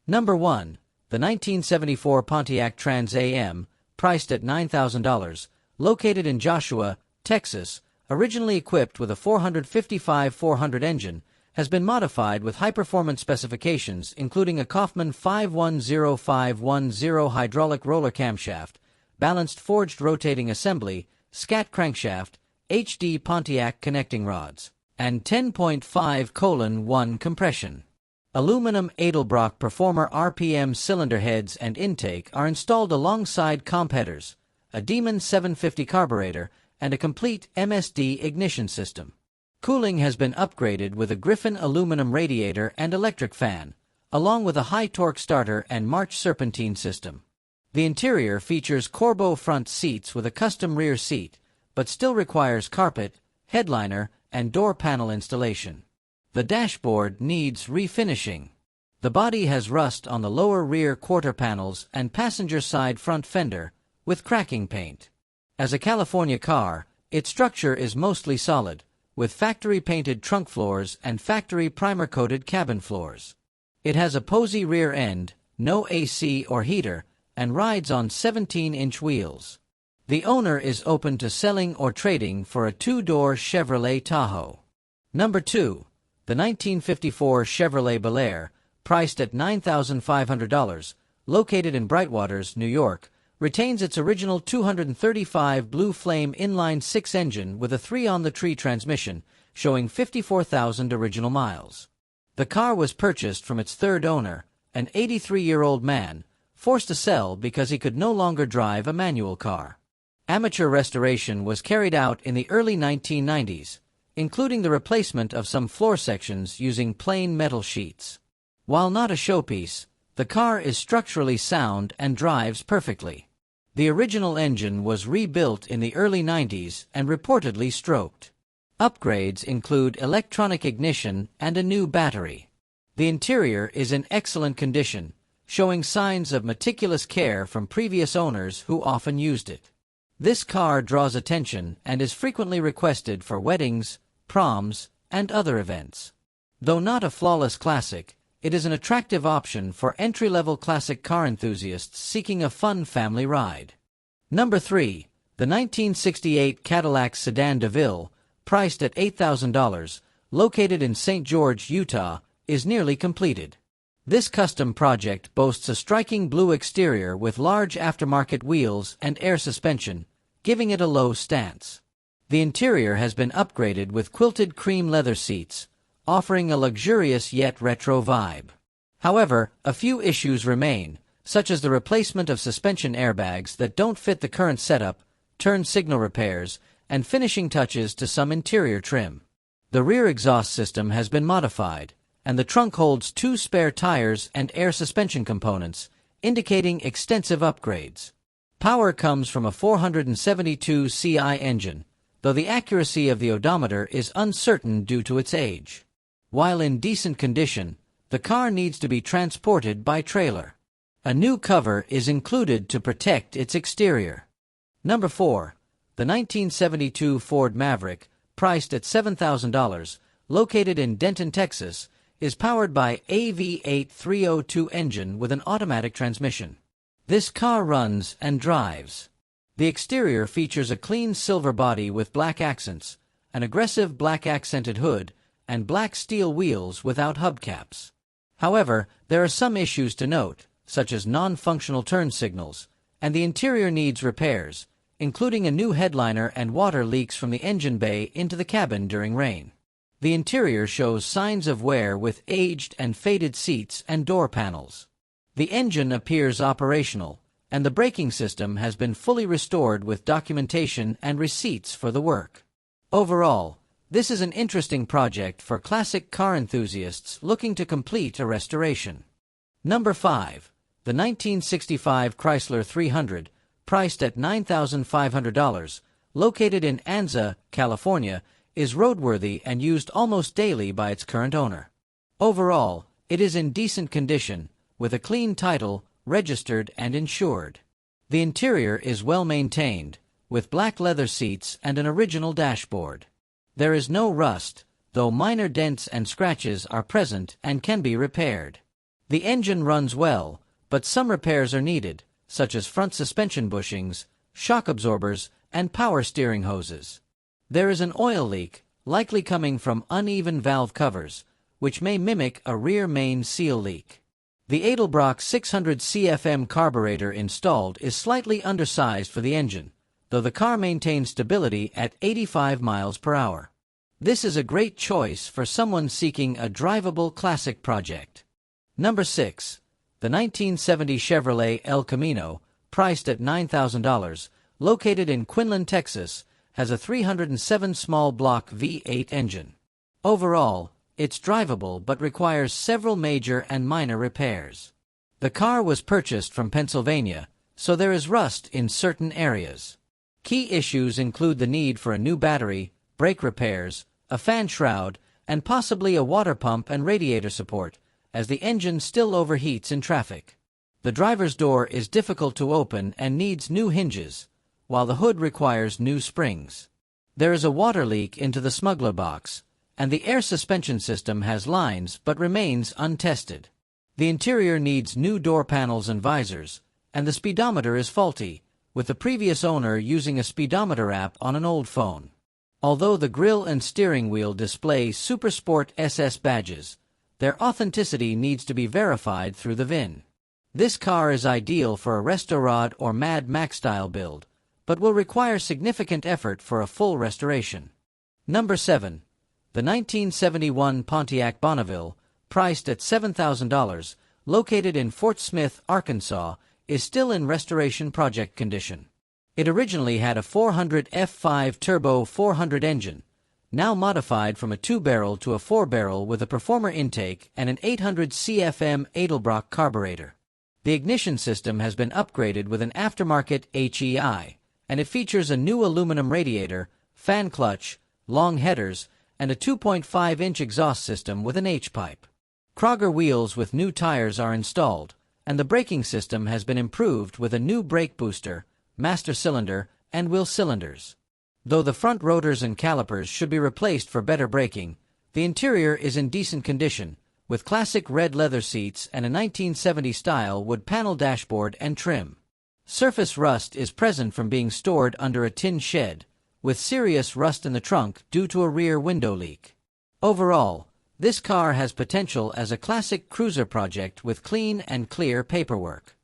Number 1. The 1974 Pontiac Trans Am, priced at $9,000, located in Joshua, Texas, originally equipped with a 455-400 engine, has been modified with high-performance specifications including a Kaufman 510510 hydraulic roller camshaft, balanced forged rotating assembly, scat crankshaft, HD Pontiac connecting rods, and 10.5:1 compression. Aluminum Edelbrock Performer RPM cylinder heads and intake are installed alongside comp headers, a Demon 750 carburetor, and a complete MSD ignition system. Cooling has been upgraded with a Griffin aluminum radiator and electric fan, along with a high-torque starter and March serpentine system. The interior features Corbeau front seats with a custom rear seat, but still requires carpet, headliner, and door panel installation. The dashboard needs refinishing. The body has rust on the lower rear quarter panels and passenger side front fender, with cracking paint. As a California car, its structure is mostly solid, with factory-painted trunk floors and factory primer-coated cabin floors. It has a posy rear end, no AC or heater, and rides on 17-inch wheels. The owner is open to selling or trading for a two-door Chevrolet Tahoe. Number 2. The 1954 Chevrolet Bel Air, priced at $9,500, located in Brightwaters, New York, retains its original 235 Blue Flame inline-six engine with a 3-on-the-tree transmission, showing 54,000 original miles. The car was purchased from its third owner, an 83-year-old man, forced to sell because he could no longer drive a manual car. Amateur restoration was carried out in the early 1990s, including the replacement of some floor sections using plain metal sheets. While not a showpiece, the car is structurally sound and drives perfectly. The original engine was rebuilt in the early 90s and reportedly stroked. Upgrades include electronic ignition and a new battery. The interior is in excellent condition, showing signs of meticulous care from previous owners who often used it. This car draws attention and is frequently requested for weddings, proms, and other events. Though not a flawless classic, it is an attractive option for entry-level classic car enthusiasts seeking a fun family ride. Number 3. The 1968 Cadillac Sedan DeVille, priced at $8,000, located in St. George, Utah, is nearly completed. This custom project boasts a striking blue exterior with large aftermarket wheels and air suspension, giving it a low stance. The interior has been upgraded with quilted cream leather seats, offering a luxurious yet retro vibe. However, a few issues remain, such as the replacement of suspension airbags that don't fit the current setup, turn signal repairs, and finishing touches to some interior trim. The rear exhaust system has been modified, and the trunk holds 2 spare tires and air suspension components, indicating extensive upgrades. Power comes from a 472 CI engine, though the accuracy of the odometer is uncertain due to its age. While in decent condition, the car needs to be transported by trailer. A new cover is included to protect its exterior. Number 4. The 1972 Ford Maverick, priced at $7,000, located in Denton, Texas, is powered by a V8 302 engine with an automatic transmission. This car runs and drives. The exterior features a clean silver body with black accents, an aggressive black accented hood, and black steel wheels without hubcaps. However, there are some issues to note, such as non-functional turn signals, and the interior needs repairs, including a new headliner and water leaks from the engine bay into the cabin during rain. The interior shows signs of wear with aged and faded seats and door panels. The engine appears operational, and the braking system has been fully restored with documentation and receipts for the work. Overall, this is an interesting project for classic car enthusiasts looking to complete a restoration. Number 5. The 1965 Chrysler 300, priced at $9,500, located in Anza, California, is roadworthy and used almost daily by its current owner. Overall, it is in decent condition, with a clean title, registered and insured. The interior is well maintained, with black leather seats and an original dashboard. There is no rust, though minor dents and scratches are present and can be repaired. The engine runs well, but some repairs are needed, such as front suspension bushings, shock absorbers, and power steering hoses. There is an oil leak, likely coming from uneven valve covers, which may mimic a rear main seal leak. The Edelbrock 600 CFM carburetor installed is slightly undersized for the engine, though the car maintains stability at 85 miles per hour. This is a great choice for someone seeking a drivable classic project. Number 6. The 1970 Chevrolet El Camino, priced at $9,000, located in Quinlan, Texas, has a 307 small block V8 engine. Overall, it's drivable but requires several major and minor repairs. The car was purchased from Pennsylvania, so there is rust in certain areas. Key issues include the need for a new battery, brake repairs, a fan shroud, and possibly a water pump and radiator support, as the engine still overheats in traffic. The driver's door is difficult to open and needs new hinges, while the hood requires new springs. There is a water leak into the smuggler box, and the air suspension system has lines but remains untested. The interior needs new door panels and visors, and the speedometer is faulty, with the previous owner using a speedometer app on an old phone. Although the grille and steering wheel display Supersport SS badges, their authenticity needs to be verified through the VIN. This car is ideal for a Restorad or Mad Max-style build, but will require significant effort for a full restoration. Number 7. The 1971 Pontiac Bonneville, priced at $7,000, located in Fort Smith, Arkansas, is still in restoration project condition. It originally had a 400 F5 Turbo 400 engine, now modified from a 2-barrel to a 4-barrel with a Performer intake and an 800 CFM Edelbrock carburetor. The ignition system has been upgraded with an aftermarket HEI, and it features a new aluminum radiator, fan clutch, long headers, and a 2.5-inch exhaust system with an H-pipe. Krogger wheels with new tires are installed, and the braking system has been improved with a new brake booster, master cylinder, and wheel cylinders. Though the front rotors and calipers should be replaced for better braking, the interior is in decent condition, with classic red leather seats and a 1970-style wood panel dashboard and trim. Surface rust is present from being stored under a tin shed, with serious rust in the trunk due to a rear window leak. Overall, this car has potential as a classic cruiser project with clean and clear paperwork.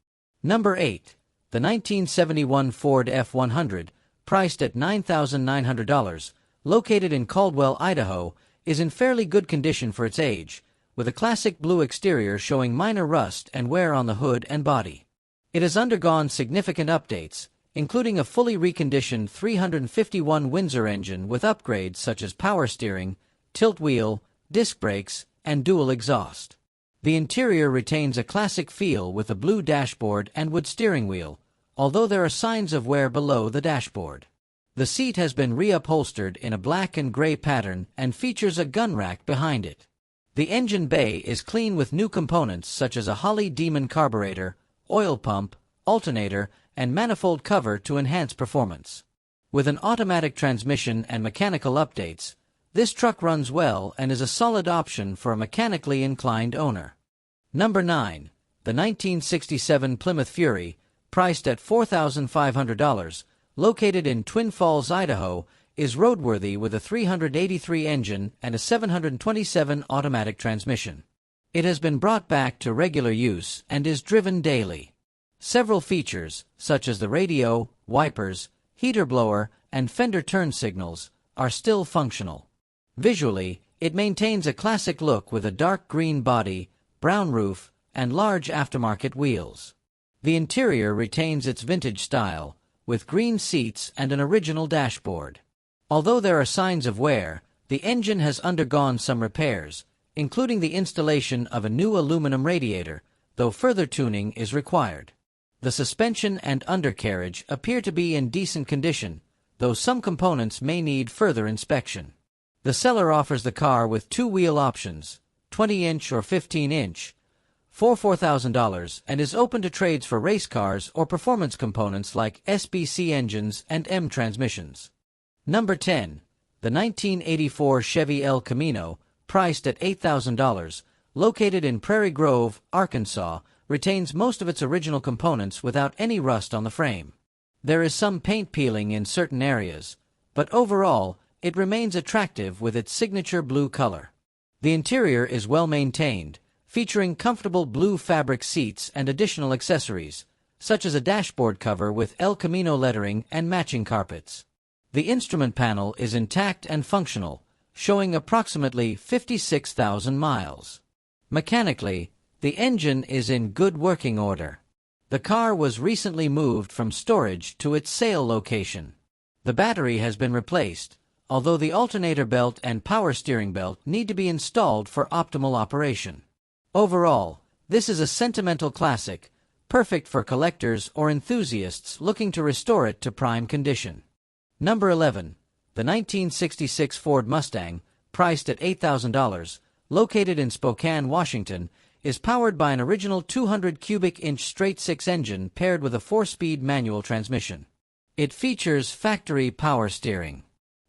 Number 8. The 1971 Ford F-100, priced at $9,900, located in Caldwell, Idaho, is in fairly good condition for its age, with a classic blue exterior showing minor rust and wear on the hood and body. It has undergone significant updates, including a fully reconditioned 351 Windsor engine with upgrades such as power steering, tilt wheel, disc brakes, and dual exhaust. The interior retains a classic feel with a blue dashboard and wood steering wheel, although there are signs of wear below the dashboard. The seat has been reupholstered in a black and gray pattern and features a gun rack behind it. The engine bay is clean with new components such as a Holly Demon carburetor, oil pump, alternator, and manifold cover to enhance performance. With an automatic transmission and mechanical updates, this truck runs well and is a solid option for a mechanically inclined owner. Number 9. The 1967 Plymouth Fury, priced at $4,500, located in Twin Falls, Idaho, is roadworthy with a 383 engine and a 727 automatic transmission. It has been brought back to regular use and is driven daily. Several features, such as the radio, wipers, heater blower, and fender turn signals, are still functional. Visually, it maintains a classic look with a dark green body, brown roof, and large aftermarket wheels. The interior retains its vintage style, with green seats and an original dashboard. Although there are signs of wear, the engine has undergone some repairs, including the installation of a new aluminum radiator, though further tuning is required. The suspension and undercarriage appear to be in decent condition, though some components may need further inspection. The seller offers the car with two wheel options, 20-inch or 15-inch, for $4,000, and is open to trades for race cars or performance components like SBC engines and M transmissions. Number 10. The 1984 Chevy El Camino, priced at $8,000, located in Prairie Grove, Arkansas, retains most of its original components without any rust on the frame. There is some paint peeling in certain areas, but overall, it remains attractive with its signature blue color. The interior is well maintained, featuring comfortable blue fabric seats and additional accessories, such as a dashboard cover with El Camino lettering and matching carpets. The instrument panel is intact and functional, showing approximately 56,000 miles. Mechanically, the engine is in good working order. The car was recently moved from storage to its sale location. The battery has been replaced, although the alternator belt and power steering belt need to be installed for optimal operation. Overall, this is a sentimental classic, perfect for collectors or enthusiasts looking to restore it to prime condition. Number 11. The 1966 Ford Mustang, priced at $8,000, located in Spokane, Washington, is powered by an original 200 cubic inch straight-six engine paired with a 4-speed manual transmission. It features factory power steering.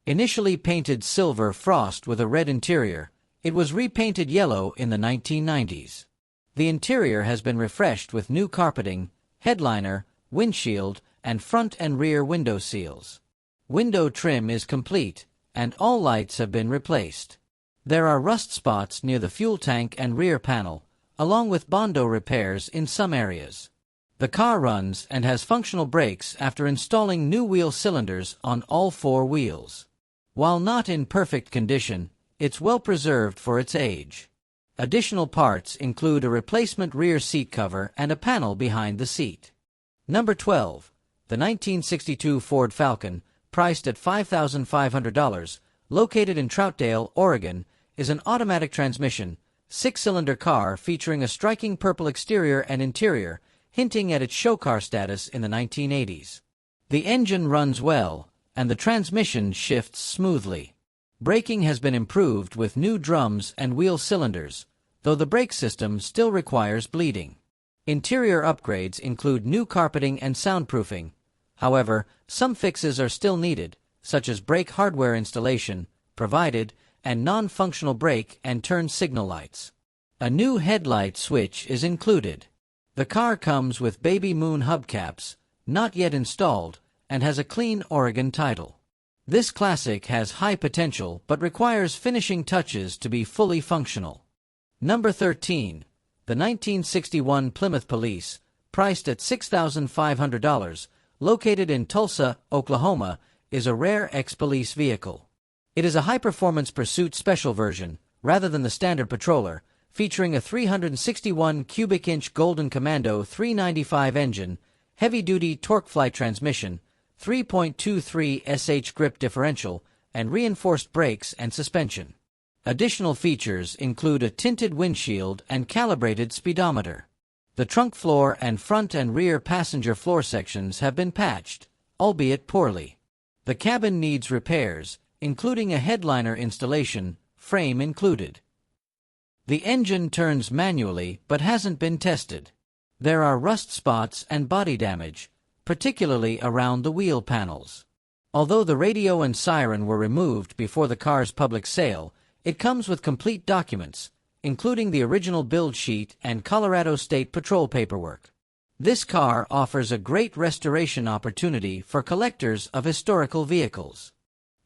Initially painted silver frost with a red interior, it was repainted yellow in the 1990s. The interior has been refreshed with new carpeting, headliner, windshield, and front and rear window seals. Window trim is complete, and all lights have been replaced. There are rust spots near the fuel tank and rear panel, along with Bondo repairs in some areas. The car runs and has functional brakes after installing new wheel cylinders on all 4 wheels. While not in perfect condition, it's well preserved for its age. Additional parts include a replacement rear seat cover and a panel behind the seat. Number 12. The 1962 Ford Falcon, priced at $5,500, located in Troutdale, Oregon, is an automatic transmission, 6-cylinder car featuring a striking purple exterior and interior, hinting at its show car status in the 1980s. The engine runs well, and the transmission shifts smoothly. Braking has been improved with new drums and wheel cylinders, though the brake system still requires bleeding. Interior upgrades include new carpeting and soundproofing. However, some fixes are still needed, such as brake hardware installation, provided, and non-functional brake and turn signal lights. A new headlight switch is included. The car comes with Baby Moon hubcaps, not yet installed, and has a clean Oregon title. This classic has high potential but requires finishing touches to be fully functional. Number 13. The 1961 Plymouth Police, priced at $6,500, located in Tulsa, Oklahoma, is a rare ex-police vehicle. It is a high-performance pursuit special version, rather than the standard patroller, featuring a 361 cubic inch Golden Commando 395 engine, heavy-duty TorqueFlite transmission, 3.23 sh grip differential, and reinforced brakes and suspension. Additional features include a tinted windshield and calibrated speedometer. The trunk floor and front and rear passenger floor sections have been patched, albeit poorly. The cabin needs repairs, including a headliner installation, frame included. The engine turns manually but hasn't been tested. There are rust spots and body damage, particularly around the wheel panels. Although the radio and siren were removed before the car's public sale, it comes with complete documents, including the original build sheet and Colorado State Patrol paperwork. This car offers a great restoration opportunity for collectors of historical vehicles.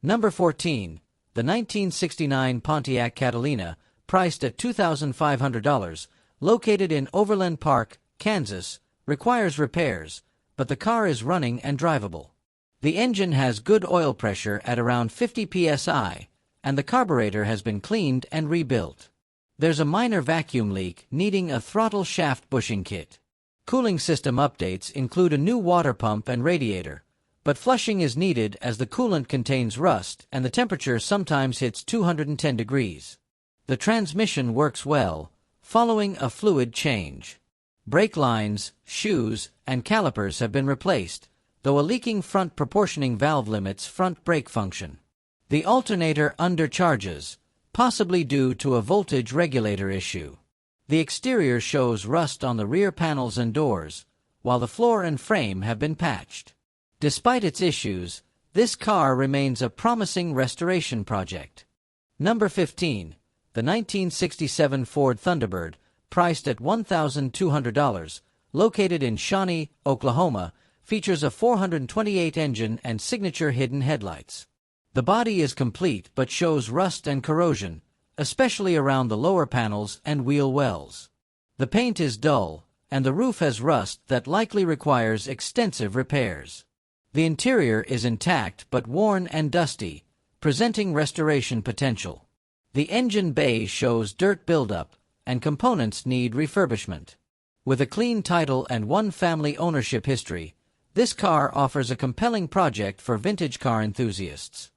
Number 14. The 1969 Pontiac Catalina, priced at $2,500, located in Overland Park, Kansas, requires repairs, but the car is running and drivable. The engine has good oil pressure at around 50 psi, and the carburetor has been cleaned and rebuilt. There's a minor vacuum leak needing a throttle shaft bushing kit. Cooling system updates include a new water pump and radiator, but flushing is needed as the coolant contains rust and the temperature sometimes hits 210 degrees. The transmission works well, following a fluid change. Brake lines, shoes, and calipers have been replaced, though a leaking front proportioning valve limits front brake function. The alternator undercharges, possibly due to a voltage regulator issue. The exterior shows rust on the rear panels and doors, while the floor and frame have been patched. Despite its issues, this car remains a promising restoration project. Number 15. The 1967 Ford Thunderbird, priced at $1,200, located in Shawnee, Oklahoma, features a 428 engine and signature hidden headlights. The body is complete but shows rust and corrosion, especially around the lower panels and wheel wells. The paint is dull, and the roof has rust that likely requires extensive repairs. The interior is intact but worn and dusty, presenting restoration potential. The engine bay shows dirt buildup, and components need refurbishment. With a clean title and one family ownership history, this car offers a compelling project for vintage car enthusiasts.